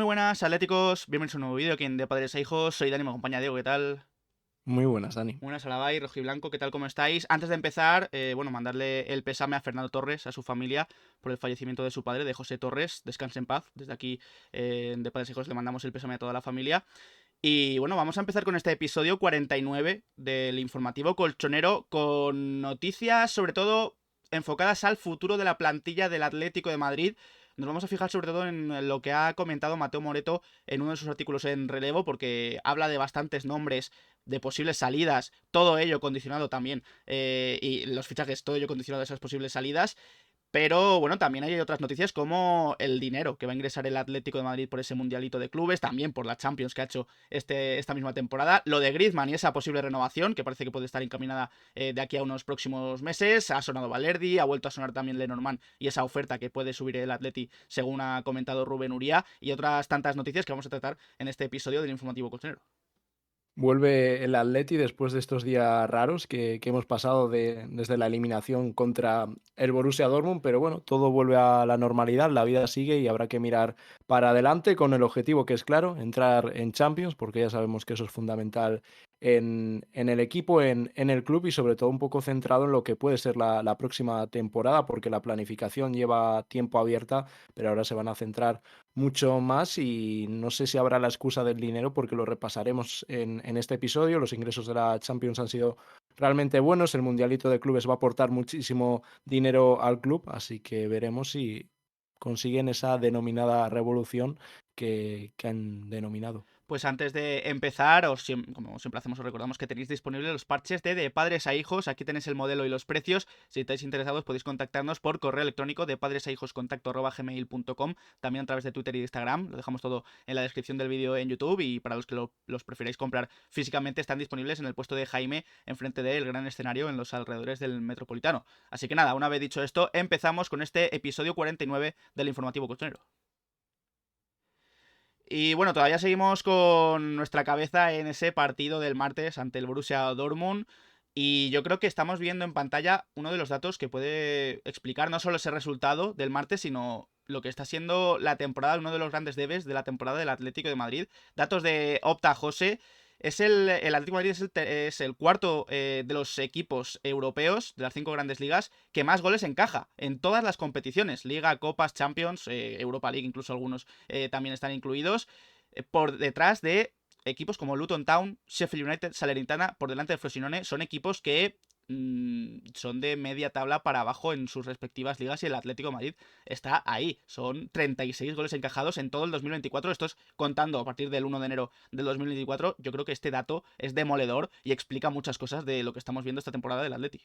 Muy buenas, atléticos. Bienvenidos a un nuevo vídeo aquí en De Padres a Hijos. Soy Dani, me acompaña Diego. ¿Qué tal? Muy buenas, Dani. Buenas, Alabay, Rojiblanco. ¿Qué tal? ¿Cómo estáis? Antes de empezar, mandarle el pésame a Fernando Torres, a su familia, por el fallecimiento de su padre, de José Torres. Descanse en paz. Desde aquí, de Padres a Hijos, le mandamos el pésame a toda la familia. Y bueno, vamos a empezar con este episodio 49 del informativo colchonero, con noticias sobre todo enfocadas al futuro de la plantilla del Atlético de Madrid. Nos vamos a fijar sobre todo en lo que ha comentado Mateo Moreto en uno de sus artículos en Relevo, porque habla de bastantes nombres, de posibles salidas, todo ello condicionado también, y los fichajes, todo ello condicionado a esas posibles salidas. Pero bueno, también hay otras noticias como el dinero que va a ingresar el Atlético de Madrid por ese mundialito de clubes, también por la Champions que ha hecho esta misma temporada, lo de Griezmann y esa posible renovación que parece que puede estar encaminada de aquí a unos próximos meses. Ha sonado Valerdi, ha vuelto a sonar también Lenormand y esa oferta que puede subir el Atleti según ha comentado Rubén Uría, y otras tantas noticias que vamos a tratar en este episodio del Informativo Colchonero. Vuelve el Atleti después de estos días raros que hemos pasado desde la eliminación contra el Borussia Dortmund, pero bueno, todo vuelve a la normalidad, la vida sigue y habrá que mirar para adelante con el objetivo que es claro, entrar en Champions, porque ya sabemos que eso es fundamental en el equipo, en el club y sobre todo un poco centrado en lo que puede ser la próxima temporada, porque la planificación lleva tiempo abierta, pero ahora se van a centrar mucho más y no sé si habrá la excusa del dinero porque lo repasaremos en este episodio. Los ingresos de la Champions han sido realmente buenos, el Mundialito de Clubes va a aportar muchísimo dinero al club, así que veremos si consiguen esa denominada revolución que han denominado. Pues antes de empezar, como siempre hacemos, os recordamos que tenéis disponibles los parches de padres a hijos. Aquí tenéis el modelo y los precios. Si estáis interesados podéis contactarnos por correo electrónico de padresaihoscontacto@gmail.com, también a través de Twitter y Instagram. Lo dejamos todo en la descripción del vídeo en YouTube, y para los que los preferáis comprar físicamente están disponibles en el puesto de Jaime, enfrente del gran escenario en los alrededores del Metropolitano. Así que nada, una vez dicho esto, empezamos con este episodio 49 del Informativo Colchonero. Y bueno, todavía seguimos con nuestra cabeza en ese partido del martes ante el Borussia Dortmund. Y yo creo que estamos viendo en pantalla uno de los datos que puede explicar no solo ese resultado del martes, sino lo que está siendo la temporada, uno de los grandes debes de la temporada del Atlético de Madrid. Datos de Opta Jose. El Atlético de Madrid es el cuarto de los equipos europeos de las 5 grandes ligas que más goles encaja en todas las competiciones: Liga, Copas, Champions, Europa League, incluso algunos también están incluidos, por detrás de equipos como Luton Town, Sheffield United, Salernitana, por delante de Frosinone. Son equipos que son de media tabla para abajo en sus respectivas ligas, y el Atlético de Madrid está ahí. Son 36 goles encajados en todo el 2024. Esto es contando a partir del 1 de enero del 2024. Yo creo que este dato es demoledor y explica muchas cosas de lo que estamos viendo esta temporada del Atleti.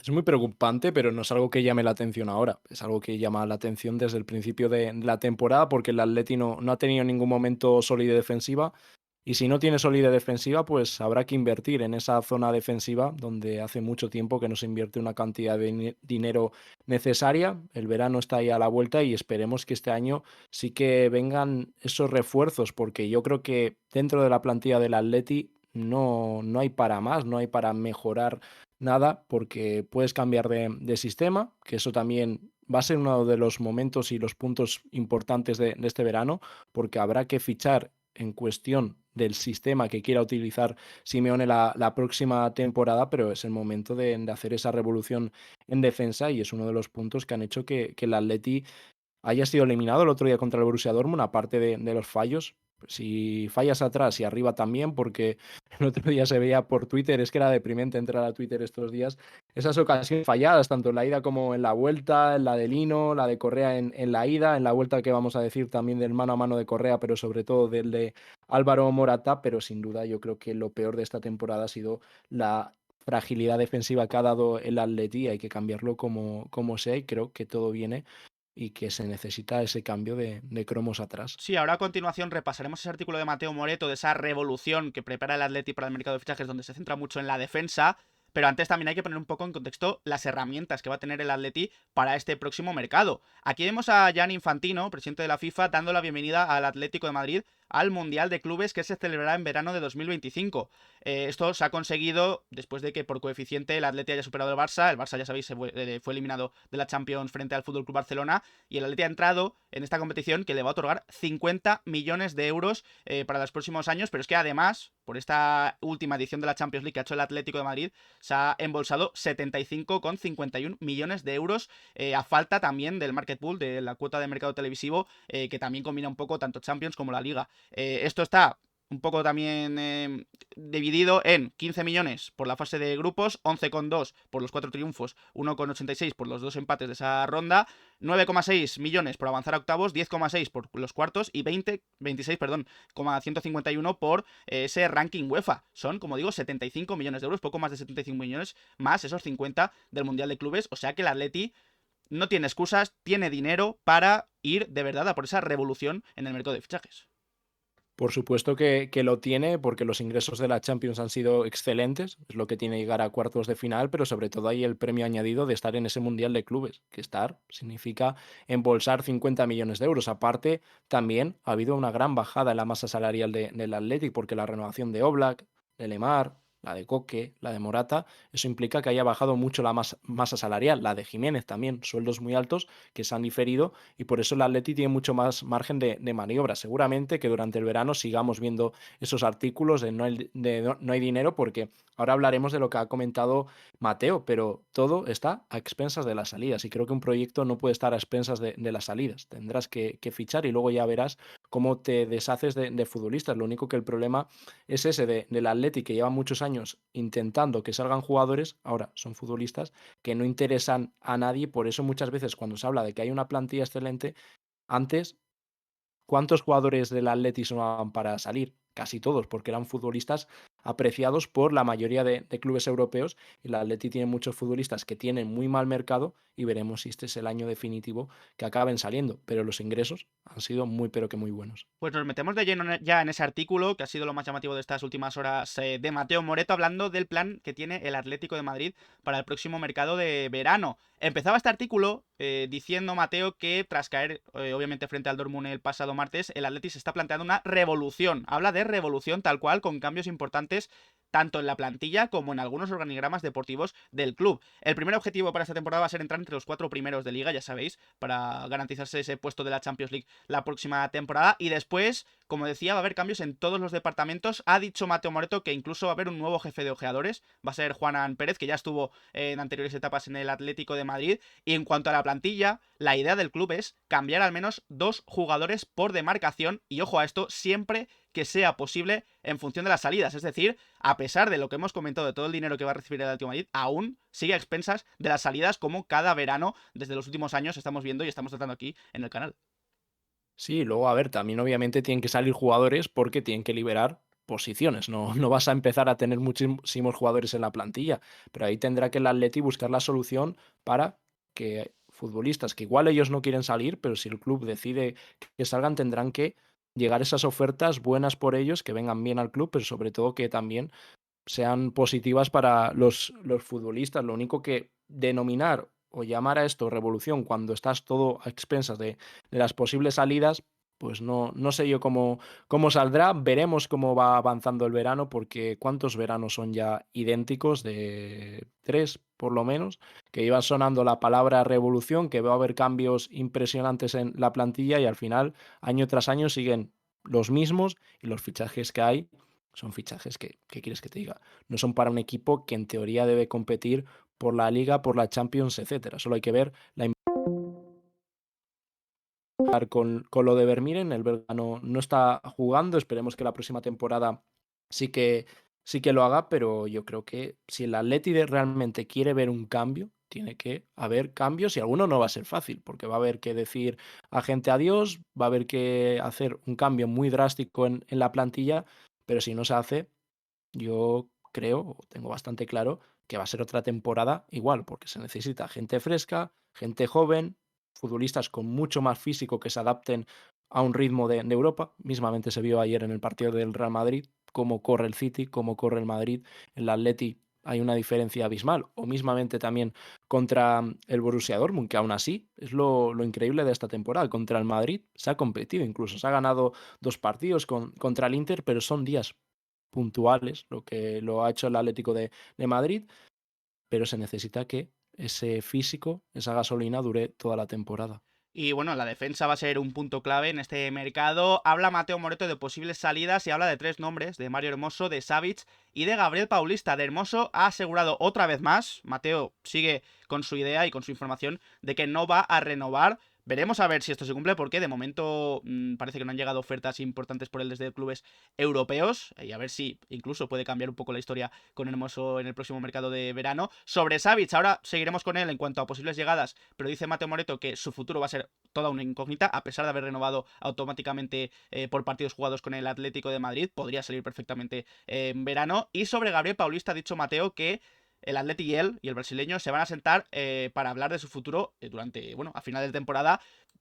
Es muy preocupante, pero no es algo que llame la atención ahora. Es algo que llama la atención desde el principio de la temporada porque el Atleti no ha tenido en ningún momento sólida defensiva. Y si no tiene sólida defensiva, pues habrá que invertir en esa zona defensiva donde hace mucho tiempo que no se invierte una cantidad de dinero necesaria. El verano está ahí a la vuelta y esperemos que este año sí que vengan esos refuerzos, porque yo creo que dentro de la plantilla del Atleti no hay para más, no hay para mejorar nada, porque puedes cambiar de sistema, que eso también va a ser uno de los momentos y los puntos importantes de este verano, porque habrá que fichar en cuestión del sistema que quiera utilizar Simeone la próxima temporada, pero es el momento de hacer esa revolución en defensa y es uno de los puntos que han hecho que el Atleti haya sido eliminado el otro día contra el Borussia Dortmund, aparte de los fallos. Si fallas atrás y arriba también, porque el otro día se veía por Twitter, es que era deprimente entrar a Twitter estos días, esas ocasiones falladas, tanto en la ida como en la vuelta, en la de Lino, la de Correa en la ida, en la vuelta que vamos a decir también del mano a mano de Correa, pero sobre todo del de Álvaro Morata, pero sin duda yo creo que lo peor de esta temporada ha sido la fragilidad defensiva que ha dado el Atleti. Hay que cambiarlo como sea y creo que todo viene y que se necesita ese cambio de cromos atrás. Sí, ahora a continuación repasaremos ese artículo de Mateo Moreto, de esa revolución que prepara el Atleti para el mercado de fichajes, donde se centra mucho en la defensa. Pero antes también hay que poner un poco en contexto las herramientas que va a tener el Atleti para este próximo mercado. Aquí vemos a Gianni Infantino, presidente de la FIFA, dando la bienvenida al Atlético de Madrid al Mundial de Clubes que se celebrará en verano de 2025. Esto se ha conseguido después de que por coeficiente el Atleti haya superado al Barça. El Barça, ya sabéis, fue eliminado de la Champions frente al FC Barcelona, y el Atleti ha entrado en esta competición que le va a otorgar 50 millones de euros para los próximos años, pero es que además, por esta última edición de la Champions League que ha hecho el Atlético de Madrid, se ha embolsado 75,51 millones de euros, a falta también del market pool, de la cuota de mercado televisivo, que también combina un poco tanto Champions como la Liga. Esto está un poco también dividido en 15 millones por la fase de grupos, 11,2 por los 4 triunfos, 1,86 por los 2 empates de esa ronda, 9,6 millones por avanzar a octavos, 10,6 por los cuartos y 26, perdón, 151 por ese ranking UEFA. Son, como digo, 75 millones de euros, poco más de 75 millones, más esos 50 del Mundial de Clubes. O sea que el Atleti no tiene excusas, tiene dinero para ir de verdad a por esa revolución en el mercado de fichajes. Por supuesto que lo tiene, porque los ingresos de la Champions han sido excelentes, es lo que tiene llegar a cuartos de final, pero sobre todo hay el premio añadido de estar en ese Mundial de Clubes, que estar significa embolsar 50 millones de euros. Aparte, también ha habido una gran bajada en la masa salarial del Athletic, porque la renovación de Oblak, de Lemar, la de Coque, la de Morata, eso implica que haya bajado mucho la masa salarial, la de Jiménez también, sueldos muy altos que se han diferido, y por eso el Atleti tiene mucho más margen de maniobra. Seguramente que durante el verano sigamos viendo esos artículos de no hay dinero, porque ahora hablaremos de lo que ha comentado Mateo, pero todo está a expensas de las salidas, y creo que un proyecto no puede estar a expensas de las salidas. Tendrás que fichar y luego ya verás cómo te deshaces de futbolistas. Lo único que el problema es ese del Atleti, que lleva muchos años intentando que salgan jugadores, ahora son futbolistas que no interesan a nadie. Por eso muchas veces cuando se habla de que hay una plantilla excelente, antes, ¿cuántos jugadores del Atleti sonaban para salir? Casi todos, porque eran futbolistas apreciados por la mayoría de clubes europeos, y el Atleti tiene muchos futbolistas que tienen muy mal mercado, y veremos si este es el año definitivo que acaben saliendo, pero los ingresos han sido muy pero que muy buenos. Pues nos metemos de lleno ya en ese artículo, que ha sido lo más llamativo de estas últimas horas, de Mateo Moreto, hablando del plan que tiene el Atlético de Madrid para el próximo mercado de verano. Empezaba este artículo diciendo Mateo que tras caer, obviamente, frente al Dortmund el pasado martes, el Atleti se está planteando una revolución. Habla de revolución tal cual, con cambios importantes tanto en la plantilla como en algunos organigramas deportivos del club. El primer objetivo para esta temporada va a ser entrar entre los 4 primeros de liga, ya sabéis, para garantizarse ese puesto de la Champions League la próxima temporada. Y después, como decía, va a haber cambios en todos los departamentos. Ha dicho Mateo Moreto que incluso va a haber un nuevo jefe de ojeadores. Va a ser Juanan Pérez, que ya estuvo en anteriores etapas en el Atlético de Madrid. Y en cuanto a la plantilla, la idea del club es cambiar al menos 2 jugadores por demarcación. Y ojo a esto, siempre que sea posible en función de las salidas. Es decir, a pesar de lo que hemos comentado de todo el dinero que va a recibir el Atlético de Madrid, aún sigue a expensas de las salidas, como cada verano desde los últimos años estamos viendo y estamos tratando aquí en el canal. Sí, luego, a ver, también obviamente tienen que salir jugadores porque tienen que liberar posiciones. No, no vas a empezar a tener muchísimos jugadores en la plantilla, pero ahí tendrá que el Atleti buscar la solución para que futbolistas que igual ellos no quieren salir, pero si el club decide que salgan, tendrán que llegar esas ofertas buenas por ellos, que vengan bien al club, pero sobre todo que también sean positivas para los futbolistas. Lo único que denominar o llamar a esto revolución cuando estás todo a expensas de las posibles salidas, pues no sé yo cómo saldrá. Veremos cómo va avanzando el verano, porque cuántos veranos son ya idénticos, de 3 por lo menos, que iba sonando la palabra revolución, que va a haber cambios impresionantes en la plantilla, y al final, año tras año, siguen los mismos, y los fichajes que hay son fichajes que, ¿qué quieres que te diga? No son para un equipo que en teoría debe competir por la Liga, por la Champions, etcétera. Solo hay que ver con lo de Vermiren. El belga no está jugando. Esperemos que la próxima temporada sí que, sí que lo haga, pero yo creo que si el Atleti realmente quiere ver un cambio, tiene que haber cambios, y alguno no va a ser fácil, porque va a haber que decir a gente adiós, va a haber que hacer un cambio muy drástico en la plantilla, pero si no se hace, yo creo, o tengo bastante claro, que va a ser otra temporada igual, porque se necesita gente fresca, gente joven, futbolistas con mucho más físico que se adapten a un ritmo de Europa. Mismamente se vio ayer en el partido del Real Madrid cómo corre el City, cómo corre el Madrid, el Atleti hay una diferencia abismal. O mismamente también contra el Borussia Dortmund, que aún así es lo increíble de esta temporada. Contra el Madrid se ha competido incluso, se ha ganado 2 partidos contra el Inter, pero son días puntuales, lo que lo ha hecho el Atlético de Madrid, pero se necesita que ese físico, esa gasolina dure toda la temporada. Y bueno, la defensa va a ser un punto clave en este mercado. Habla Mateo Moreto de posibles salidas y habla de 3 nombres, de Mario Hermoso, de Savic y de Gabriel Paulista. De Hermoso ha asegurado otra vez más, Mateo sigue con su idea y con su información de que no va a renovar. Veremos a ver si esto se cumple porque de momento parece que no han llegado ofertas importantes por él desde clubes europeos y a ver si incluso puede cambiar un poco la historia con Hermoso en el próximo mercado de verano. Sobre Savic, ahora seguiremos con él en cuanto a posibles llegadas, pero dice Mateo Moreto que su futuro va a ser toda una incógnita, a pesar de haber renovado automáticamente por partidos jugados con el Atlético de Madrid, podría salir perfectamente en verano. Y sobre Gabriel Paulista ha dicho Mateo que el Atleti y él y el brasileño se van a sentar para hablar de su futuro durante, bueno, a final de temporada.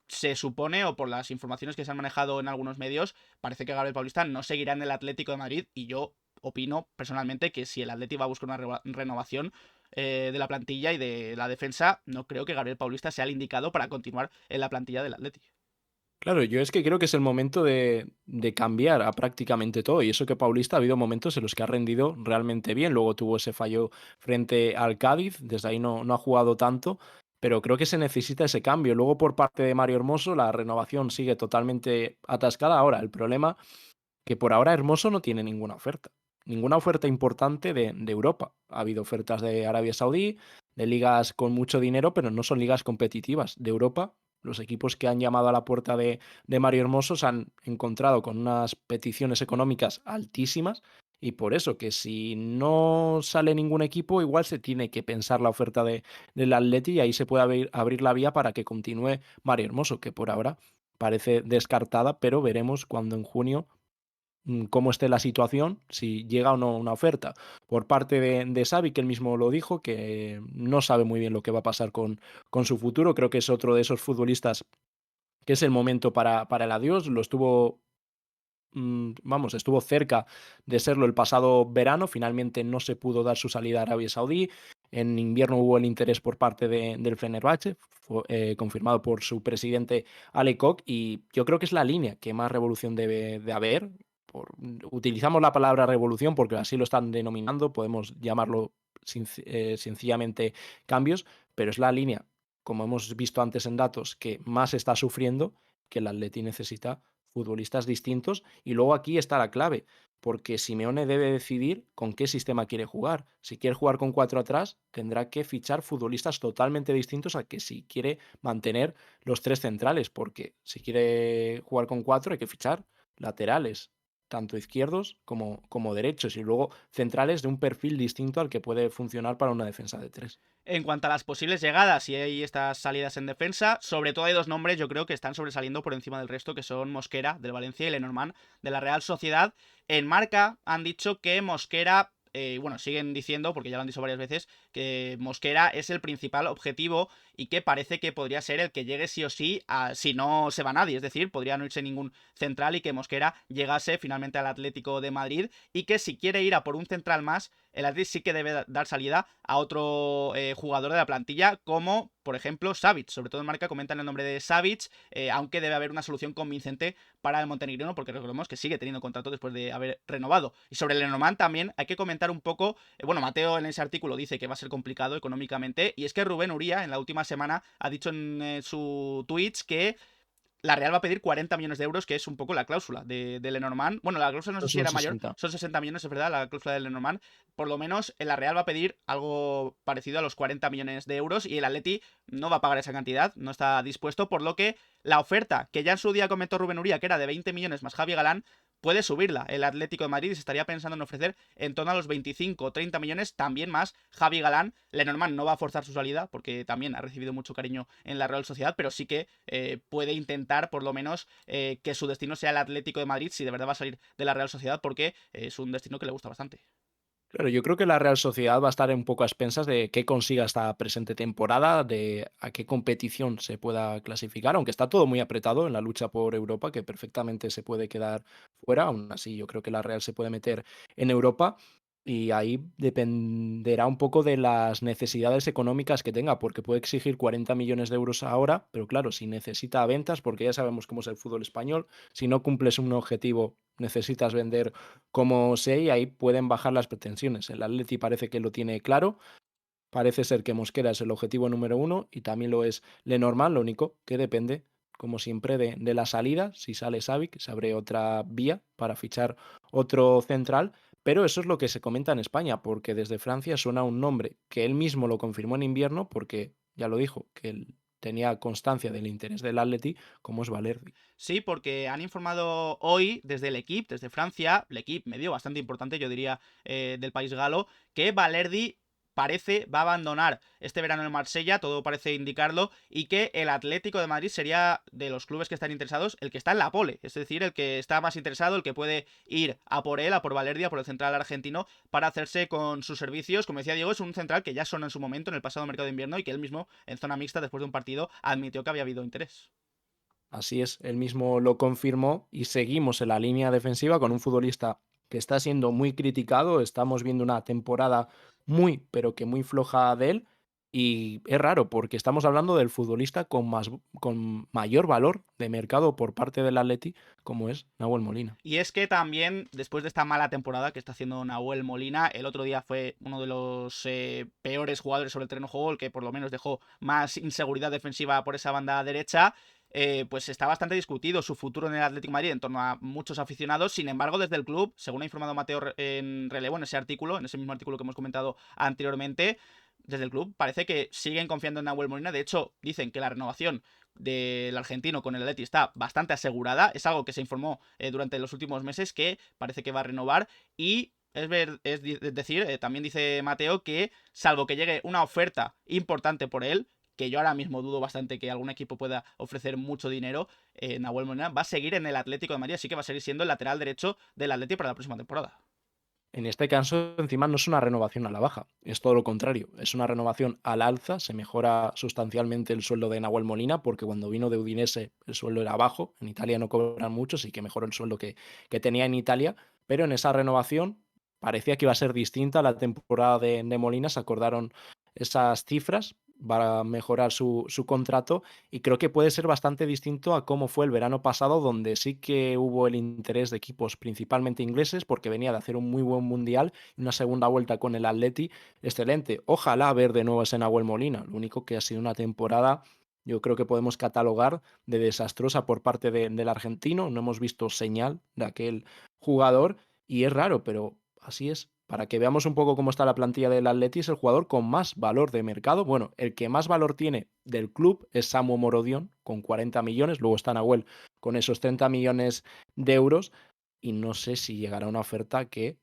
Se supone, o por las informaciones que se han manejado en algunos medios, parece que Gabriel Paulista no seguirá en el Atlético de Madrid y yo opino personalmente que si el Atleti va a buscar una renovación de la plantilla y de la defensa, no creo que Gabriel Paulista sea el indicado para continuar en la plantilla del Atleti. Claro, yo es que creo que es el momento de cambiar a prácticamente todo. Y eso que Paulista ha habido momentos en los que ha rendido realmente bien. Luego tuvo ese fallo frente al Cádiz, desde ahí no ha jugado tanto, pero creo que se necesita ese cambio. Luego por parte de Mario Hermoso, la renovación sigue totalmente atascada. Ahora, el problema que por ahora Hermoso no tiene ninguna oferta importante de Europa. Ha habido ofertas de Arabia Saudí, de ligas con mucho dinero, pero no son ligas competitivas. De Europa, los equipos que han llamado a la puerta de Mario Hermoso se han encontrado con unas peticiones económicas altísimas y por eso que si no sale ningún equipo, igual se tiene que pensar la oferta del Atleti y ahí se puede abrir la vía para que continúe Mario Hermoso, que por ahora parece descartada, pero veremos cuando en junio cómo esté la situación, si llega o no una oferta. Por parte de Xavi, que él mismo lo dijo, que no sabe muy bien lo que va a pasar con su futuro. Creo que es otro de esos futbolistas que es el momento para el adiós. Lo estuvo, vamos, estuvo cerca de serlo el pasado verano. Finalmente no se pudo dar su salida a Arabia Saudí. En invierno hubo el interés por parte del Fenerbahce, confirmado por su presidente Ale Koch, y yo creo que es la línea que más revolución debe de haber. Utilizamos la palabra revolución porque así lo están denominando, podemos llamarlo sencillamente cambios, pero es la línea, como hemos visto antes en datos, que más está sufriendo, que el Atleti necesita futbolistas distintos. Y luego aquí está la clave, porque Simeone debe decidir con qué sistema quiere jugar. Si quiere jugar con 4 atrás, tendrá que fichar futbolistas totalmente distintos a que si quiere mantener los 3 centrales, porque si quiere jugar con 4 hay que fichar laterales, tanto izquierdos como derechos, y luego centrales de un perfil distinto al que puede funcionar para una defensa de 3. En cuanto a las posibles llegadas y hay estas salidas en defensa, sobre todo hay 2 nombres yo creo que están sobresaliendo por encima del resto, que son Mosquera del Valencia y Lenormand de la Real Sociedad. En Marca han dicho que Mosquera, bueno, siguen diciendo, porque ya lo han dicho varias veces, que Mosquera es el principal objetivo y que parece que podría ser el que llegue sí o sí, si no se va nadie, es decir, podría no irse ningún central y que Mosquera llegase finalmente al Atlético de Madrid y que si quiere ir a por un central más, el Atlético sí que debe dar salida a otro jugador de la plantilla, como por ejemplo Savic. Sobre todo en Marca comentan el nombre de Savic, aunque debe haber una solución convincente para el montenegrino, porque recordemos que sigue teniendo contrato después de haber renovado. Y sobre Lenormand también hay que comentar un poco, bueno, Mateo en ese artículo dice que va a ser complicado económicamente, y es que Rubén Uría en la última semana ha dicho en su Twitch que la Real va a pedir 40 millones de euros, que es un poco la cláusula de Lenormand. Bueno, la cláusula no sé Estos si son era mayor, 60. son 60 millones, es verdad, la cláusula de Lenormand. Por lo menos la Real va a pedir algo parecido a los 40 millones de euros y el Atleti no va a pagar esa cantidad, no está dispuesto, por lo que la oferta, que ya en su día comentó Rubén Uría, que era de 20 millones más Javi Galán, puede subirla el Atlético de Madrid y se estaría pensando en ofrecer en torno a los 25 o 30 millones, también más Javi Galán. Lenormand no va a forzar su salida porque también ha recibido mucho cariño en la Real Sociedad, pero sí que puede intentar por lo menos que su destino sea el Atlético de Madrid si de verdad va a salir de la Real Sociedad, porque es un destino que le gusta bastante. Claro, yo creo que la Real Sociedad va a estar un poco a expensas de qué consiga esta presente temporada, de a qué competición se pueda clasificar, aunque está todo muy apretado en la lucha por Europa, que perfectamente se puede quedar fuera. Aún así, yo creo que la Real se puede meter en Europa. Y ahí dependerá un poco de las necesidades económicas que tenga, porque puede exigir 40 millones de euros ahora, pero claro, si necesita ventas, porque ya sabemos cómo es el fútbol español, si no cumples un objetivo, necesitas vender como sea y ahí pueden bajar las pretensiones. El Atleti parece que lo tiene claro, parece ser que Mosquera es el objetivo número uno y también lo es Lenormand, lo único que depende, como siempre, de la salida. Si sale Savic, se abre otra vía para fichar otro central, pero eso es lo que se comenta en España, porque desde Francia suena un nombre que él mismo lo confirmó en invierno, porque ya lo dijo, que él tenía constancia del interés del Atleti, como es Valerdi. Sí, porque han informado hoy desde el equipo, desde Francia, el equipo medio bastante importante, yo diría, del país galo, que Valerdi parece va a abandonar este verano en Marsella, todo parece indicarlo, y que el Atlético de Madrid sería de los clubes que están interesados el que está en la pole, es decir, el que está más interesado, el que puede ir a por él, a por Valerdi, a por el central argentino, para hacerse con sus servicios. Como decía Diego, es un central que ya sonó en su momento en el pasado mercado de invierno y que él mismo, en zona mixta, después de un partido, admitió que había habido interés. Así es, él mismo lo confirmó y seguimos en la línea defensiva con un futbolista que está siendo muy criticado. Estamos viendo una temporada muy, pero que muy floja de él. Y es raro porque estamos hablando del futbolista con mayor valor de mercado por parte del Atleti, como es Nahuel Molina. Y es que también, después de esta mala temporada que está haciendo Nahuel Molina, el otro día fue uno de los peores jugadores sobre el terreno de juego, el que por lo menos dejó más inseguridad defensiva por esa banda derecha. Pues está bastante discutido su futuro en el Atlético de Madrid en torno a muchos aficionados. Sin embargo, desde el club, según ha informado Mateo en relevo, en ese artículo, en ese mismo artículo que hemos comentado anteriormente, desde el club parece que siguen confiando en Nahuel Molina. De hecho, dicen que la renovación del argentino con el Atleti está bastante asegurada. Es algo que se informó durante los últimos meses, que parece que va a renovar. Y decir, también dice Mateo que salvo que llegue una oferta importante por él, que yo ahora mismo dudo bastante que algún equipo pueda ofrecer mucho dinero, Nahuel Molina va a seguir en el Atlético de Madrid, así que va a seguir siendo el lateral derecho del Atleti para la próxima temporada. En este caso, encima, no es una renovación a la baja, es todo lo contrario, es una renovación al alza, se mejora sustancialmente el sueldo de Nahuel Molina, porque cuando vino de Udinese el sueldo era bajo, en Italia no cobran mucho, sí que mejoró el sueldo que tenía en Italia, pero en esa renovación parecía que iba a ser distinta a la temporada de Molina, se acordaron esas cifras para mejorar su contrato y creo que puede ser bastante distinto a cómo fue el verano pasado, donde sí que hubo el interés de equipos principalmente ingleses, porque venía de hacer un muy buen mundial y una segunda vuelta con el Atleti excelente. Ojalá ver de nuevo ese Nahuel Molina, lo único que ha sido una temporada, yo creo que podemos catalogar de desastrosa por parte del argentino, no hemos visto señal de aquel jugador y es raro, pero así es. Para que veamos un poco cómo está la plantilla del Atleti, es el jugador con más valor de mercado. Bueno, el que más valor tiene del club es Samu Morodion, con 40 millones. Luego está Nahuel con esos 30 millones de euros. Y no sé si llegará una oferta que,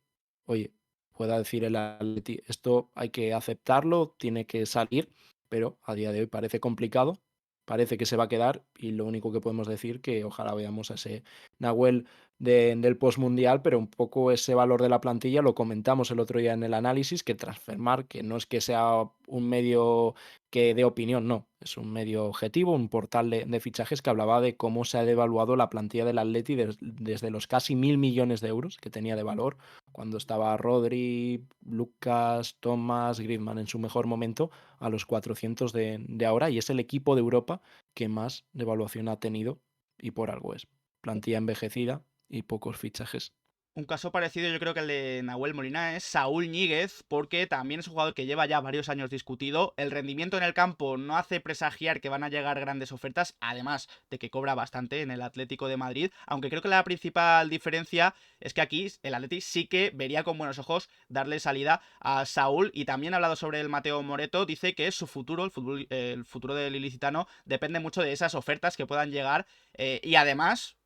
oye, pueda decir el Atleti, esto hay que aceptarlo, tiene que salir, pero a día de hoy parece complicado. Parece que se va a quedar y lo único que podemos decir que ojalá veamos a ese Nahuel del postmundial, pero un poco ese valor de la plantilla lo comentamos el otro día en el análisis, que Transfermarkt, que no es que sea un medio que dé opinión, no, es un medio objetivo, un portal de fichajes que hablaba de cómo se ha devaluado la plantilla del Atleti desde los casi 1.000 millones de euros que tenía de valor cuando estaba Rodri, Lucas, Thomas, Griezmann en su mejor momento, a los 400 de ahora, y es el equipo de Europa que más devaluación ha tenido, y por algo es. Plantilla envejecida y pocos fichajes. Un caso parecido yo creo que el de Nahuel Molina es Saúl Ñíguez, porque también es un jugador que lleva ya varios años discutido. El rendimiento en el campo no hace presagiar que van a llegar grandes ofertas, además de que cobra bastante en el Atlético de Madrid, aunque creo que la principal diferencia es que aquí el Atlético sí que vería con buenos ojos darle salida a Saúl. Y también ha hablado sobre el Mateo Moreto, dice que su futuro, el futuro del ilicitano, depende mucho de esas ofertas que puedan llegar, y además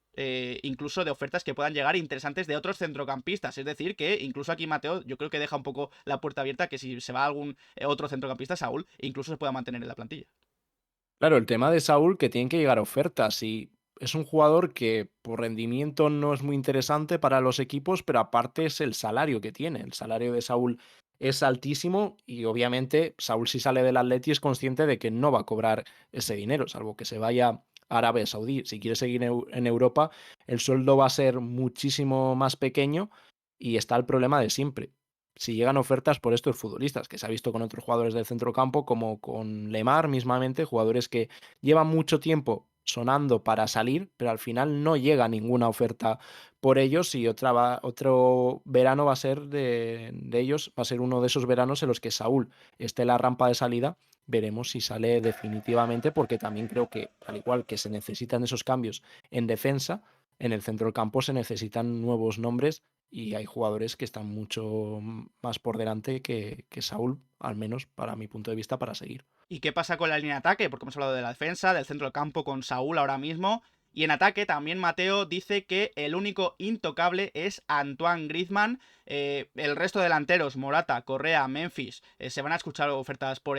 incluso de ofertas que puedan llegar interesantes de otros centrocampistas. Es decir, que incluso aquí Mateo yo creo que deja un poco la puerta abierta, que si se va algún otro centrocampista, Saúl, incluso se pueda mantener en la plantilla. Claro, el tema de Saúl, que tienen que llegar ofertas y es un jugador que por rendimiento no es muy interesante para los equipos, pero aparte es el salario que tiene. El salario de Saúl es altísimo y obviamente Saúl si sale del Atleti es consciente de que no va a cobrar ese dinero, salvo que se vaya a Arabia Saudí. Si quiere seguir en Europa, el sueldo va a ser muchísimo más pequeño y está el problema de siempre. si llegan ofertas por estos futbolistas, que se ha visto con otros jugadores del centrocampo, como con Lemar mismamente, jugadores que llevan mucho tiempo sonando para salir, pero al final no llega ninguna oferta por ellos y otro verano va a ser de ellos, va a ser uno de esos veranos en los que Saúl esté en la rampa de salida. Veremos si sale definitivamente, porque también creo que, al igual que se necesitan esos cambios en defensa, en el centro del campo se necesitan nuevos nombres y hay jugadores que están mucho más por delante que Saúl, al menos para mi punto de vista, para seguir. ¿Y qué pasa con la línea de ataque? Porque hemos hablado de la defensa, del centro del campo con Saúl ahora mismo. Y en ataque también Mateo dice que el único intocable es Antoine Griezmann. El resto de delanteros, Morata, Correa, Memphis, se van a escuchar ofertas por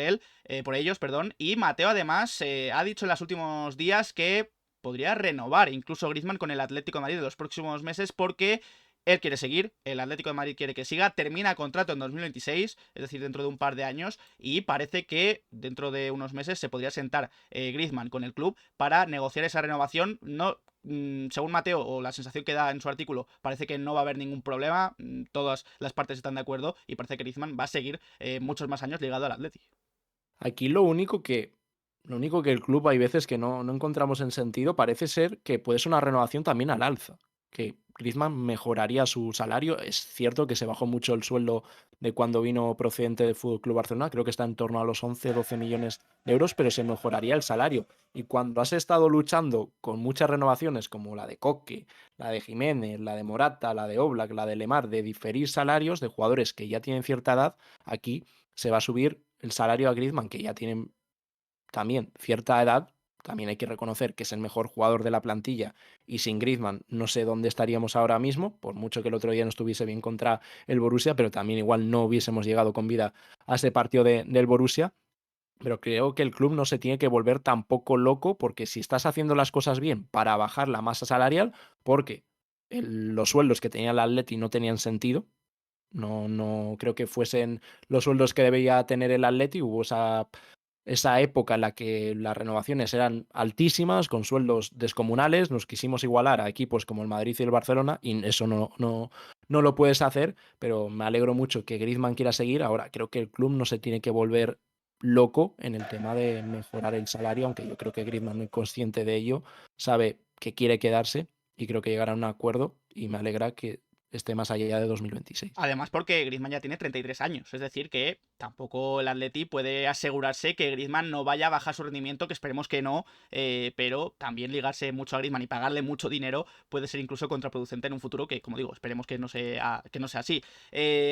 por ellos, perdón. Y Mateo además ha dicho en los últimos días que podría renovar incluso Griezmann con el Atlético de Madrid de los próximos meses porque él quiere seguir, el Atlético de Madrid quiere que siga, termina contrato en 2026, es decir, dentro de un par de años, y parece que dentro de unos meses se podría sentar Griezmann con el club para negociar esa renovación. No, según Mateo, o la sensación que da en su artículo, parece que no va a haber ningún problema, todas las partes están de acuerdo, y parece que Griezmann va a seguir muchos más años ligado al Atlético. Aquí lo único que el club hay veces que no encontramos en sentido, parece ser que puede ser una renovación también al alza, que Griezmann mejoraría su salario. Es cierto que se bajó mucho el sueldo de cuando vino procedente del Fútbol Club Barcelona, creo que está en torno a los 11-12 millones de euros, pero se mejoraría el salario. Y cuando has estado luchando con muchas renovaciones, como la de Coque, la de Jiménez, la de Morata, la de Oblak, la de Lemar, de diferir salarios de jugadores que ya tienen cierta edad, aquí se va a subir el salario a Griezmann, que ya tiene también cierta edad. También hay que reconocer que es el mejor jugador de la plantilla y sin Griezmann no sé dónde estaríamos ahora mismo, por mucho que el otro día no estuviese bien contra el Borussia, pero también igual no hubiésemos llegado con vida a ese partido del Borussia. Pero creo que el club no se tiene que volver tampoco loco, porque si estás haciendo las cosas bien para bajar la masa salarial, porque los sueldos que tenía el Atleti no tenían sentido, no creo que fuesen los sueldos que debería tener el Atleti. Hubo esa época en la que las renovaciones eran altísimas, con sueldos descomunales. Nos quisimos igualar a equipos como el Madrid y el Barcelona y eso no lo puedes hacer, pero me alegro mucho que Griezmann quiera seguir. Ahora, creo que el club no se tiene que volver loco en el tema de mejorar el salario, aunque yo creo que Griezmann, muy consciente de ello, sabe que quiere quedarse y creo que llegará a un acuerdo y me alegra que esté más allá de 2026. Además porque Griezmann ya tiene 33 años, es decir que tampoco el Atleti puede asegurarse que Griezmann no vaya a bajar su rendimiento, que esperemos que no, pero también ligarse mucho a Griezmann y pagarle mucho dinero puede ser incluso contraproducente en un futuro que, como digo, esperemos que no sea así.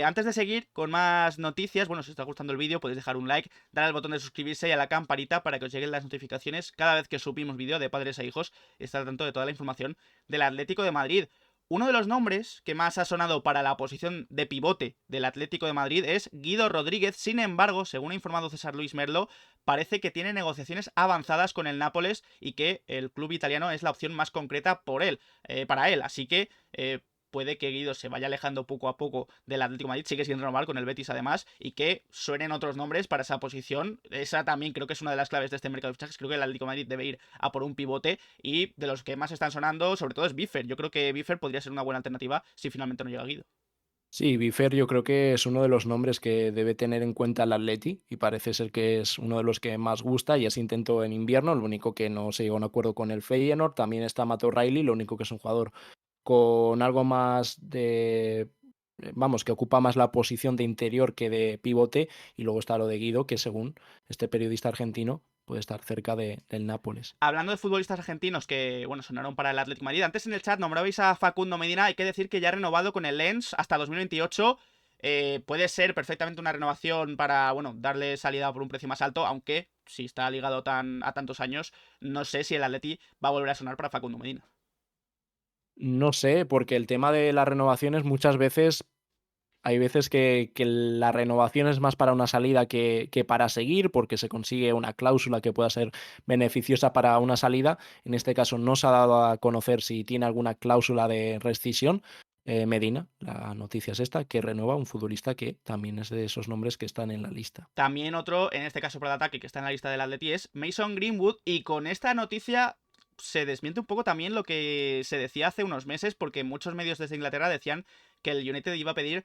Antes de seguir con más noticias, bueno, si os está gustando el vídeo podéis dejar un like, dar al botón de suscribirse y a la campanita para que os lleguen las notificaciones cada vez que subimos vídeo de padres a hijos y estar al tanto de toda la información del Atlético de Madrid. Uno de los nombres que más ha sonado para la posición de pivote del Atlético de Madrid es Guido Rodríguez. Sin embargo, según ha informado César Luis Merlo, parece que tiene negociaciones avanzadas con el Nápoles y que el club italiano es la opción más concreta para él. Así que puede que Guido se vaya alejando poco a poco del Atlético de Madrid, sigue siendo normal con el Betis además, y que suenen otros nombres para esa posición. Esa también creo que es una de las claves de este mercado de fichajes. Creo que el Atlético de Madrid debe ir a por un pivote, y de los que más están sonando sobre todo es Biffer. Yo creo que Biffer podría ser una buena alternativa si finalmente no llega Guido. Sí, Bifer yo creo que es uno de los nombres que debe tener en cuenta el Atleti y parece ser que es uno de los que más gusta. Ya se intentó en invierno, lo único que no se llegó a un acuerdo con el Feyenoord. También está Matt O'Reilly, lo único que es un jugador con algo más de... Vamos, que ocupa más la posición de interior que de pivote. Y luego está lo de Guido, que según este periodista argentino puede estar cerca del Nápoles. Hablando de futbolistas argentinos que, bueno, sonaron para el Atlético de Madrid, antes en el chat nombrabais a Facundo Medina. Hay que decir que ya ha renovado con el Lens hasta 2028. Puede ser perfectamente una renovación para, bueno, darle salida por un precio más alto, aunque si está ligado a tantos años, no sé si el Atleti va a volver a sonar para Facundo Medina. No sé, porque el tema de las renovaciones muchas veces hay veces que la renovación es más para una salida que para seguir, porque se consigue una cláusula que pueda ser beneficiosa para una salida. En este caso no se ha dado a conocer si tiene alguna cláusula de rescisión. Medina, la noticia es esta, que renueva un futbolista que también es de esos nombres que están en la lista. También otro, en este caso por el ataque, que está en la lista del Atleti es Mason Greenwood, y con esta noticia se desmiente un poco también lo que se decía hace unos meses, porque muchos medios desde Inglaterra decían que el United iba a pedir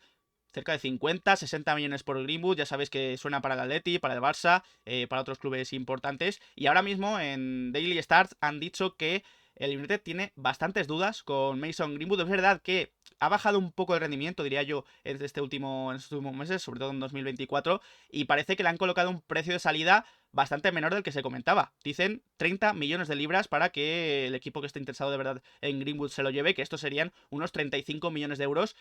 cerca de 50, 60 millones por Greenwood. Ya sabéis que suena para el Atleti, para el Barça, para otros clubes importantes. Y ahora mismo en Daily Stars han dicho que el United tiene bastantes dudas con Mason Greenwood. Es verdad que ha bajado un poco el rendimiento, diría yo, en estos últimos meses, sobre todo en 2024, y parece que le han colocado un precio de salida bastante menor del que se comentaba. Dicen 30 millones de libras para que el equipo que esté interesado de verdad en Greenwood se lo lleve, que estos serían unos 35 millones de euros.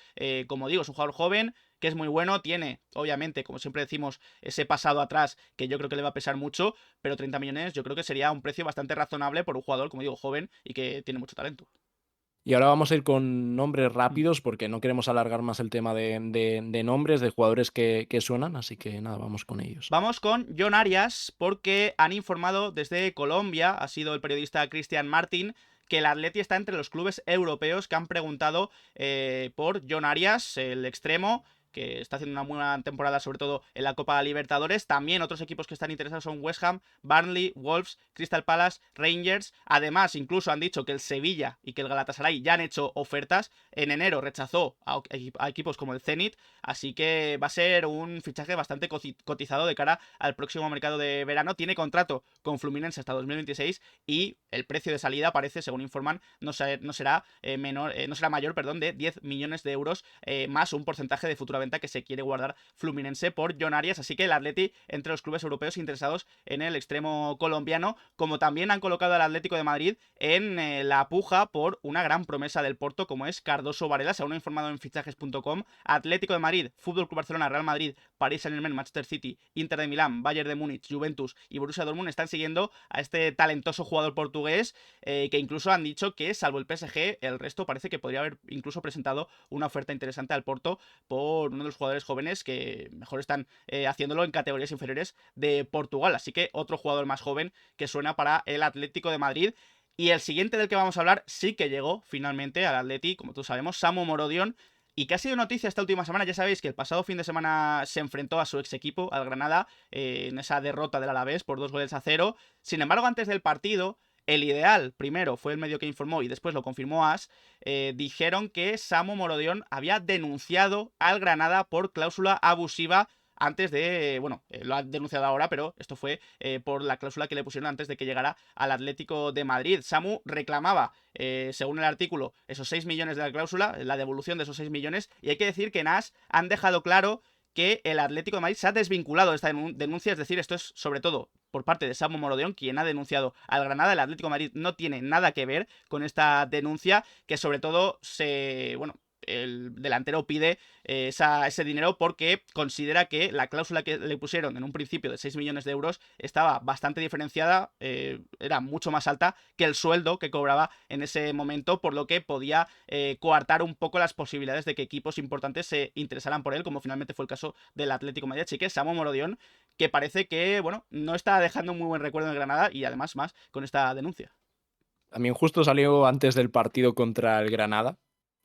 Como digo, es un jugador joven, que es muy bueno, tiene, obviamente, como siempre decimos, ese pasado atrás que yo creo que le va a pesar mucho, pero 30 millones yo creo que sería un precio bastante razonable por un jugador, como digo, joven y que tiene mucho talento. Y ahora vamos a ir con nombres Mm. rápidos porque no queremos alargar más el tema de nombres, de jugadores que suenan, así que nada, vamos con ellos. Vamos con John Arias, porque han informado desde Colombia, ha sido el periodista Cristian Martín, que el Atleti está entre los clubes europeos que han preguntado por John Arias, el extremo, que está haciendo una buena temporada, sobre todo en la Copa Libertadores. También otros equipos que están interesados son West Ham, Burnley, Wolves, Crystal Palace, Rangers. Además, incluso han dicho que el Sevilla y que el Galatasaray ya han hecho ofertas. En enero rechazó a equipos como el Zenit, así que va a ser un fichaje bastante cotizado de cara al próximo mercado de verano. Tiene contrato con Fluminense hasta 2026 y el precio de salida parece, según informan, no será mayor, perdón, de 10 millones de euros, más un porcentaje de futura venta que se quiere guardar Fluminense por John Arias. Así que el Atleti entre los clubes europeos interesados en el extremo colombiano, como también han colocado al Atlético de Madrid en la puja por una gran promesa del Porto como es Cardoso Varela. Según ha informado en fichajes.com, Atlético de Madrid, Fútbol Club Barcelona, Real Madrid, París Saint-Germain, Manchester City, Inter de Milán, Bayern de Múnich, Juventus y Borussia Dortmund están siguiendo a este talentoso jugador portugués, que incluso han dicho que, salvo el PSG, el resto parece que podría haber incluso presentado una oferta interesante al Porto por uno de los jugadores jóvenes que mejor están haciéndolo en categorías inferiores de Portugal. Así que otro jugador más joven que suena para el Atlético de Madrid. Y el siguiente del que vamos a hablar sí que llegó finalmente al Atleti, como todos sabemos, Samu Morodion, y que ha sido noticia esta última semana. Ya sabéis que el pasado fin de semana se enfrentó a su ex equipo, al Granada, en esa derrota del Alavés por 2-0. Sin embargo, antes del partido, el ideal, primero fue el medio que informó y después lo confirmó AS, dijeron que Samu Morodion había denunciado al Granada por cláusula abusiva antes de, bueno, lo ha denunciado ahora, pero esto fue por la cláusula que le pusieron antes de que llegara al Atlético de Madrid. Samu reclamaba, según el artículo, esos 6 millones de la cláusula, la devolución de esos 6 millones, y hay que decir que en AS han dejado claro que el Atlético de Madrid se ha desvinculado de esta denuncia, es decir, esto es sobre todo por parte de Samu Morodion, quien ha denunciado al Granada. El Atlético de Madrid no tiene nada que ver con esta denuncia, que sobre todo el delantero pide ese dinero porque considera que la cláusula que le pusieron en un principio de 6 millones de euros estaba bastante diferenciada, era mucho más alta que el sueldo que cobraba en ese momento, por lo que podía coartar un poco las posibilidades de que equipos importantes se interesaran por él, como finalmente fue el caso del Atlético de Madrid. Así que Samu Morodion, que parece que, bueno, no está dejando un muy buen recuerdo en Granada y además más con esta denuncia. También justo salió antes del partido contra el Granada.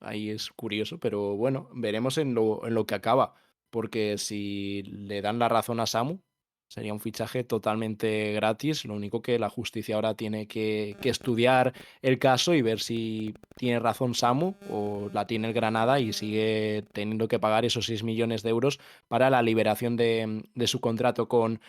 Ahí es curioso, pero bueno, veremos en lo que acaba. Porque si le dan la razón a Samu, sería un fichaje totalmente gratis. Lo único que la justicia ahora tiene que estudiar el caso y ver si tiene razón Samu o la tiene el Granada y sigue teniendo que pagar esos 6 millones de euros para la liberación de su contrato con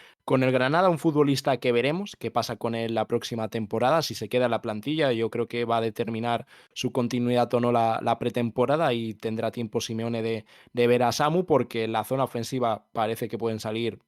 el Granada. Un futbolista que veremos qué pasa con él la próxima temporada, si se queda en la plantilla. Yo creo que va a determinar su continuidad o no la pretemporada y tendrá tiempo Simeone de ver a Samu, porque en la zona ofensiva parece que pueden salir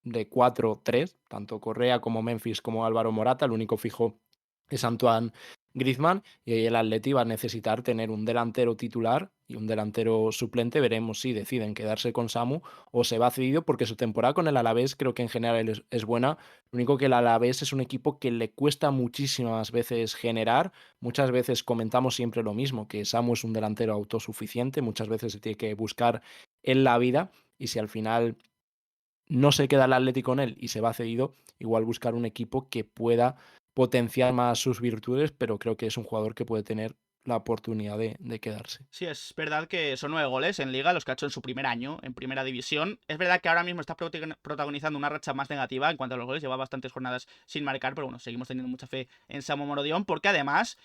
de 4-3, tanto Correa como Memphis como Álvaro Morata. El único fijo es Antoine Griezmann y ahí el Atleti va a necesitar tener un delantero titular y un delantero suplente. Veremos si deciden quedarse con Samu o se va cedido, porque su temporada con el Alavés creo que en general es buena. Lo único que el Alavés es un equipo que le cuesta muchísimas veces generar. Muchas veces comentamos siempre lo mismo, que Samu es un delantero autosuficiente, muchas veces se tiene que buscar en la vida y si al final no se queda el Atleti con él y se va cedido, igual buscar un equipo que pueda potenciar más sus virtudes, pero creo que es un jugador que puede tener la oportunidad de quedarse. Sí, es verdad que son 9 goles en Liga, los que ha hecho en su primer año en Primera División. Es verdad que ahora mismo está protagonizando una racha más negativa en cuanto a los goles, lleva bastantes jornadas sin marcar, pero bueno, seguimos teniendo mucha fe en Samu Morodion, porque además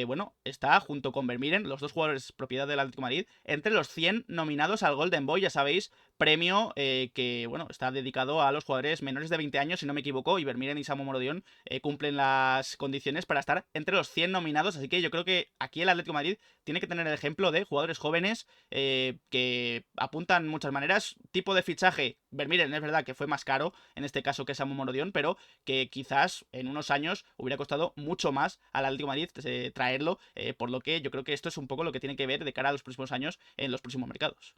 bueno, está junto con Vermiren, los dos jugadores propiedad del Atlético de Madrid, entre los 100 nominados al Golden Boy, ya sabéis, premio que, bueno, está dedicado a los jugadores menores de 20 años, si no me equivoco, y Vermiren y Samu Morodion cumplen las condiciones para estar entre los 100 nominados, así que yo creo que aquí el Atlético de Madrid tiene que tener el ejemplo de jugadores jóvenes que apuntan muchas maneras, tipo de fichaje, Vermiren es verdad que fue más caro en este caso que Samu Morodion, pero que quizás en unos años hubiera costado mucho más al Atlético de Madrid traerlo, por lo que yo creo que esto es un poco lo que tiene que ver de cara a los próximos años en los próximos mercados.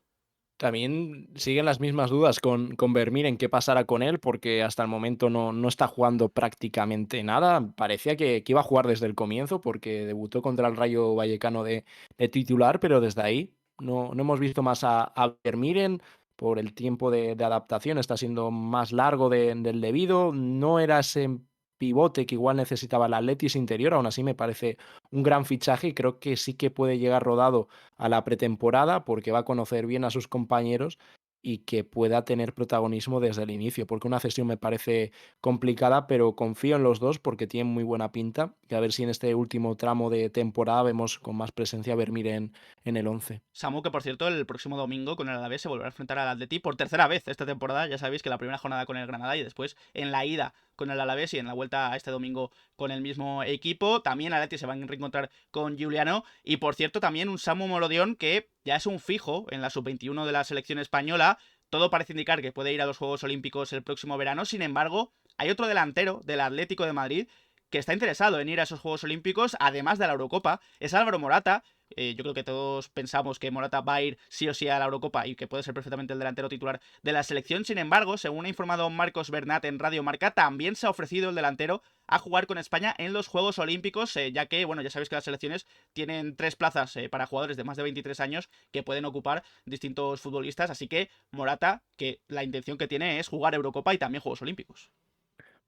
También siguen las mismas dudas con Vermeer en qué pasará con él, porque hasta el momento no está jugando prácticamente nada. Parecía que iba a jugar desde el comienzo, porque debutó contra el Rayo Vallecano de titular, pero desde ahí no hemos visto más a Vermeer por el tiempo de adaptación. Está siendo más largo del debido. No era ese pivote que igual necesitaba el Atletis interior, aún así me parece un gran fichaje y creo que sí que puede llegar rodado a la pretemporada porque va a conocer bien a sus compañeros y que pueda tener protagonismo desde el inicio, porque una cesión me parece complicada, pero confío en los dos porque tienen muy buena pinta y a ver si en este último tramo de temporada vemos con más presencia a Vermeer en el 11. Samu, que por cierto, el próximo domingo con el Alavés se volverá a enfrentar al Atleti por tercera vez esta temporada. Ya sabéis que la primera jornada con el Granada y después en la ida con el Alavés y en la vuelta a este domingo con el mismo equipo. También el Atleti se va a reencontrar con Giuliano. Y por cierto, también un Samu Morodion que ya es un fijo en la sub-21 de la selección española. Todo parece indicar que puede ir a los Juegos Olímpicos el próximo verano. Sin embargo, hay otro delantero del Atlético de Madrid que está interesado en ir a esos Juegos Olímpicos, además de la Eurocopa. Es Álvaro Morata. Yo creo que todos pensamos que Morata va a ir sí o sí a la Eurocopa y que puede ser perfectamente el delantero titular de la selección. Sin embargo, según ha informado Marcos Bernat en Radio Marca, también se ha ofrecido el delantero a jugar con España en los Juegos Olímpicos, ya que, bueno, ya sabéis que las selecciones tienen 3 plazas para jugadores de más de 23 años que pueden ocupar distintos futbolistas, así que Morata, que la intención que tiene es jugar Eurocopa y también Juegos Olímpicos.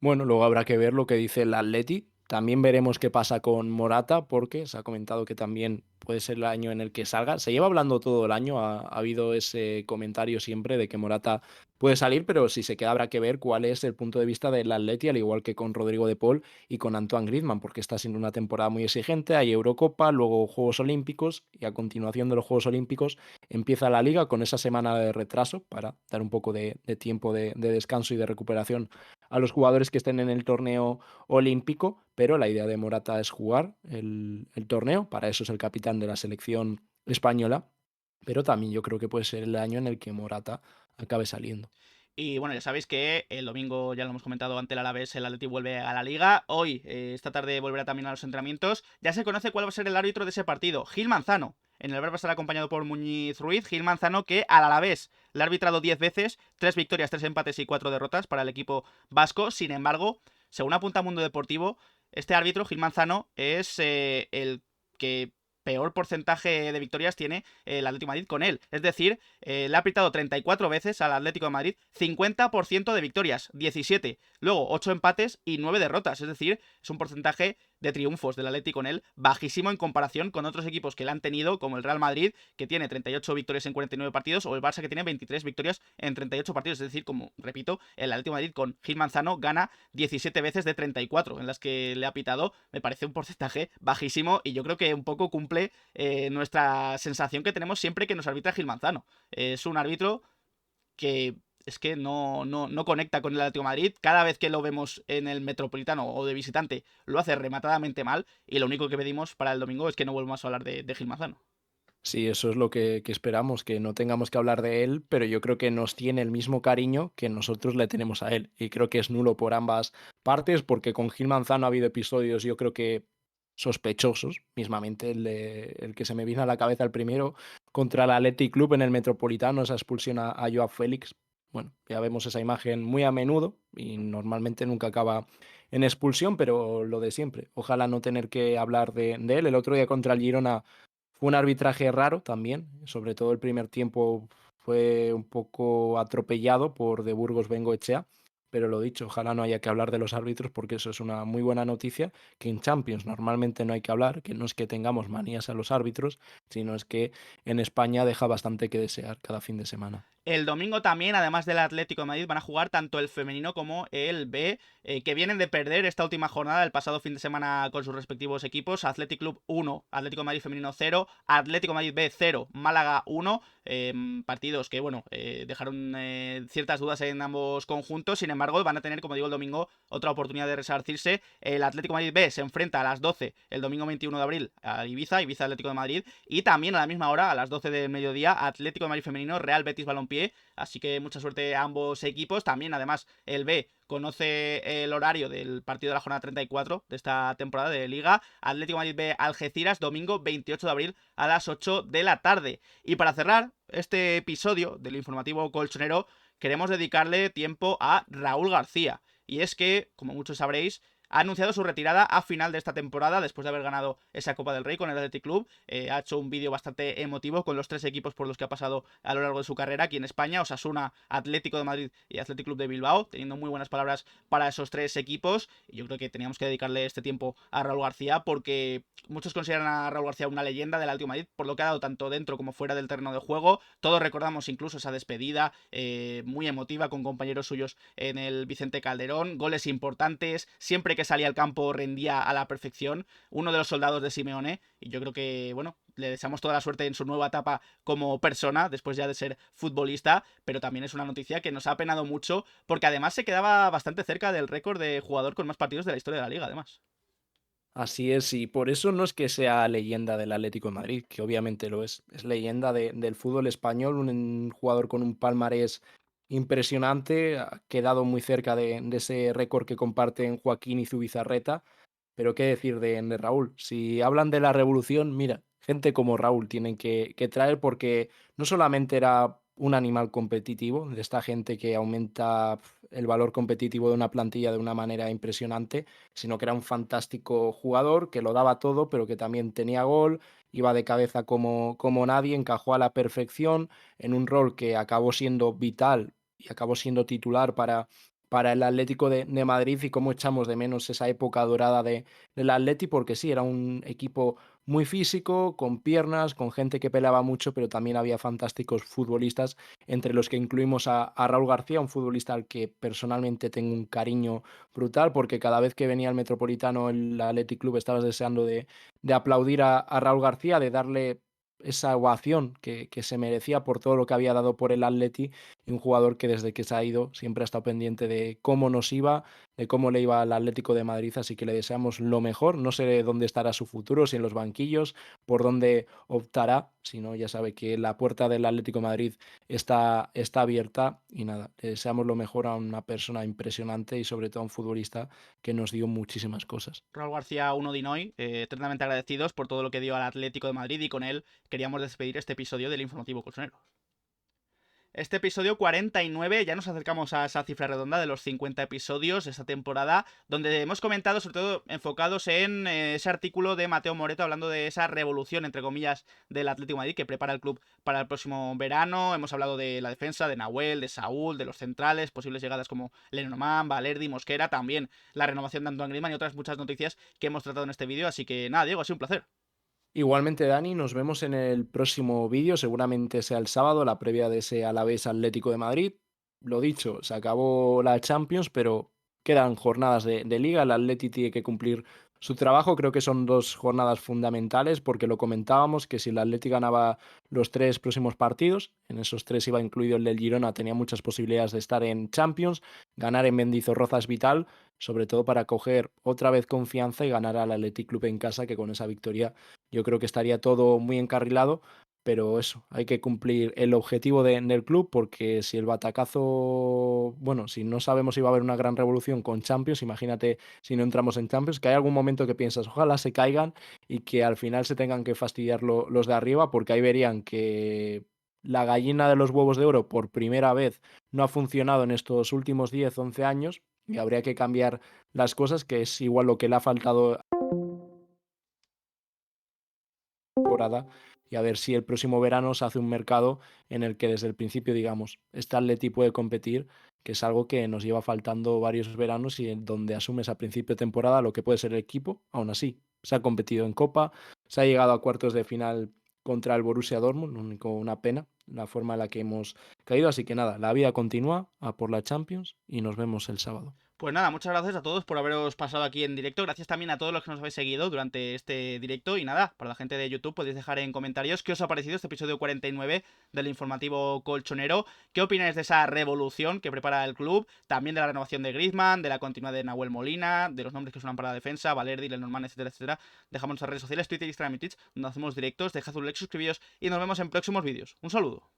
Bueno, luego habrá que ver lo que dice el Atleti. También veremos qué pasa con Morata, porque se ha comentado que también puede ser el año en el que salga. Se lleva hablando todo el año, ha habido ese comentario siempre de que Morata puede salir, pero si se queda habrá que ver cuál es el punto de vista del Atleti, al igual que con Rodrigo de Paul y con Antoine Griezmann, porque está siendo una temporada muy exigente. Hay Eurocopa, luego Juegos Olímpicos y a continuación de los Juegos Olímpicos empieza la Liga con esa semana de retraso para dar un poco de tiempo de descanso y de recuperación a los jugadores que estén en el torneo olímpico, pero la idea de Morata es jugar el torneo, para eso es el capitán de la selección española, pero también yo creo que puede ser el año en el que Morata acabe saliendo. Y bueno, ya sabéis que el domingo, ya lo hemos comentado ante el Alavés, el Atleti vuelve a la Liga. Hoy, esta tarde, volverá también a los entrenamientos. Ya se conoce cuál va a ser el árbitro de ese partido, Gil Manzano. En el Bar va a estar acompañado por Muñiz Ruiz. Gil Manzano, que al Alavés le ha arbitrado 10 veces, 3 victorias, 3 empates y 4 derrotas para el equipo vasco. Sin embargo, según apunta Mundo Deportivo, este árbitro, Gil Manzano, es el que peor porcentaje de victorias tiene el Atlético de Madrid con él. Es decir, le ha apretado 34 veces al Atlético de Madrid, 50% de victorias, 17. Luego 8 empates y 9 derrotas. Es decir, es un porcentaje de triunfos del Atlético con él bajísimo en comparación con otros equipos que le han tenido, como el Real Madrid, que tiene 38 victorias en 49 partidos, o el Barça, que tiene 23 victorias en 38 partidos. Es decir, como repito, el Atlético de Madrid con Gil Manzano gana 17 veces de 34 en las que le ha pitado. Me parece un porcentaje bajísimo y yo creo que un poco cumple nuestra sensación que tenemos siempre que nos arbitra Gil Manzano. Es un árbitro que es que no conecta con el Atlético de Madrid. Cada vez que lo vemos en el Metropolitano o de visitante, lo hace rematadamente mal. Y lo único que pedimos para el domingo es que no volvamos a hablar de Gil Manzano. Sí, eso es lo que esperamos, que no tengamos que hablar de él, pero yo creo que nos tiene el mismo cariño que nosotros le tenemos a él. Y creo que es nulo por ambas partes, porque con Gil Manzano ha habido episodios, yo creo que sospechosos, mismamente el que se me vino a la cabeza el primero, contra el Athletic Club en el Metropolitano, esa expulsión a Joao Félix. Bueno, ya vemos esa imagen muy a menudo y normalmente nunca acaba en expulsión, pero lo de siempre. Ojalá no tener que hablar de él. El otro día contra el Girona fue un arbitraje raro también, sobre todo el primer tiempo fue un poco atropellado por De Burgos Bengoechea, pero lo dicho, ojalá no haya que hablar de los árbitros porque eso es una muy buena noticia, que en Champions normalmente no hay que hablar, que no es que tengamos manías a los árbitros, sino es que en España deja bastante que desear cada fin de semana. El domingo también, además del Atlético de Madrid, van a jugar tanto el femenino como el B, que vienen de perder esta última jornada del pasado fin de semana con sus respectivos equipos. Athletic Club 1, Atlético de Madrid femenino 0, Atlético de Madrid B 0, Málaga 1. Partidos que, bueno, dejaron ciertas dudas en ambos conjuntos. Sin embargo, van a tener, como digo, el domingo otra oportunidad de resarcirse. El Atlético de Madrid B se enfrenta a las 12 el domingo 21 de abril a Ibiza Atlético de Madrid. Y también a la misma hora, a las 12 del mediodía, Atlético de Madrid femenino, Real Betis Balompié. Así que mucha suerte a ambos equipos. También, además, el B conoce el horario del partido de la jornada 34 de esta temporada de Liga. Atlético de Madrid B Algeciras, domingo 28 de abril a las 8 de la tarde. Y para cerrar este episodio del informativo colchonero, queremos dedicarle tiempo a Raúl García. Y es que, como muchos sabréis, ha anunciado su retirada a final de esta temporada después de haber ganado esa Copa del Rey con el Athletic Club. Ha hecho un vídeo bastante emotivo con los 3 equipos por los que ha pasado a lo largo de su carrera aquí en España: Osasuna, Atlético de Madrid y Athletic Club de Bilbao, teniendo muy buenas palabras para esos 3 equipos. Y yo creo que teníamos que dedicarle este tiempo a Raúl García porque muchos consideran a Raúl García una leyenda del Atlético de Madrid por lo que ha dado tanto dentro como fuera del terreno de juego. Todos recordamos incluso esa despedida muy emotiva con compañeros suyos en el Vicente Calderón, goles importantes, siempre que salía al campo rendía a la perfección, uno de los soldados de Simeone. Y yo creo que, bueno, le deseamos toda la suerte en su nueva etapa como persona, después ya de ser futbolista, pero también es una noticia que nos ha apenado mucho, porque además se quedaba bastante cerca del récord de jugador con más partidos de la historia de la liga, además. Así es, y por eso no es que sea leyenda del Atlético de Madrid, que obviamente lo es leyenda del fútbol español, un jugador con un palmarés impresionante, ha quedado muy cerca de ese récord que comparten Joaquín y Zubizarreta, pero qué decir de Raúl. Si hablan de la revolución, mira, gente como Raúl tienen que traer porque no solamente era un animal competitivo, de esta gente que aumenta el valor competitivo de una plantilla de una manera impresionante, sino que era un fantástico jugador que lo daba todo, pero que también tenía gol, iba de cabeza como nadie, encajó a la perfección en un rol que acabó siendo vital y acabó siendo titular para el Atlético de Madrid, y cómo echamos de menos esa época dorada del Atleti, porque sí, era un equipo muy físico, con piernas, con gente que pelaba mucho, pero también había fantásticos futbolistas, entre los que incluimos a Raúl García, un futbolista al que personalmente tengo un cariño brutal, porque cada vez que venía al Metropolitano, el Athletic Club, estabas deseando de aplaudir a Raúl García, de darle esa ovación que se merecía por todo lo que había dado por el Atleti, y un jugador que desde que se ha ido siempre ha estado pendiente de cómo nos iba, de cómo le iba al Atlético de Madrid, así que le deseamos lo mejor. No sé dónde estará su futuro, si en los banquillos, por dónde optará, si no, ya sabe que la puerta del Atlético de Madrid está abierta, y nada, le deseamos lo mejor a una persona impresionante y sobre todo a un futbolista que nos dio muchísimas cosas. Raúl García, uno de Noy, eternamente agradecidos por todo lo que dio al Atlético de Madrid, y con él queríamos despedir este episodio del informativo colchonero. Este episodio 49, ya nos acercamos a esa cifra redonda de los 50 episodios de esta temporada, donde hemos comentado, sobre todo enfocados en ese artículo de Mateo Moreto hablando de esa revolución, entre comillas, del Atlético de Madrid que prepara el club para el próximo verano. Hemos hablado de la defensa, de Nahuel, de Saúl, de los centrales, posibles llegadas como Lenormand, Valerdi, Mosquera, también la renovación de Antoine Griezmann y otras muchas noticias que hemos tratado en este vídeo. Así que nada, Diego, ha sido un placer. Igualmente, Dani, nos vemos en el próximo vídeo, seguramente sea el sábado, la previa de ese Alavés Atlético de Madrid. Lo dicho, se acabó la Champions, pero quedan jornadas de Liga, el Atleti tiene que cumplir su trabajo. Creo que son 2 jornadas fundamentales, porque lo comentábamos, que si el Atleti ganaba los 3 próximos partidos, en esos 3 iba incluido el del Girona, tenía muchas posibilidades de estar en Champions. Ganar en Mendizorroza es vital, sobre todo para coger otra vez confianza y ganar al Athletic Club en casa, que con esa victoria yo creo que estaría todo muy encarrilado, pero eso, hay que cumplir el objetivo del club, porque si el batacazo, bueno, si no sabemos si va a haber una gran revolución con Champions, imagínate si no entramos en Champions, que hay algún momento que piensas, ojalá se caigan y que al final se tengan que fastidiar los de arriba, porque ahí verían que la gallina de los huevos de oro por primera vez no ha funcionado en estos últimos 10 11 años, y habría que cambiar las cosas, que es igual lo que le ha faltado temporada, y a ver si el próximo verano se hace un mercado en el que desde el principio digamos, este Atleti puede competir, que es algo que nos lleva faltando varios veranos, y en donde asumes a principio de temporada lo que puede ser el equipo. Aún así, se ha competido en Copa, se ha llegado a cuartos de final contra el Borussia Dortmund, una pena la forma en la que hemos caído, así que nada, la vida continúa, a por la Champions y nos vemos el sábado. Pues nada, muchas gracias a todos por haberos pasado aquí en directo. Gracias también a todos los que nos habéis seguido durante este directo. Y nada, para la gente de YouTube podéis dejar en comentarios qué os ha parecido este episodio 49 del informativo colchonero. ¿Qué opináis de esa revolución que prepara el club? También de la renovación de Griezmann, de la continuidad de Nahuel Molina, de los nombres que suenan para la defensa, Valerdi, Lenormand, etcétera, etcétera. Dejamos nuestras redes sociales, Twitter, Instagram y Twitch, donde hacemos directos. Dejad un like, suscribíos y nos vemos en próximos vídeos. Un saludo.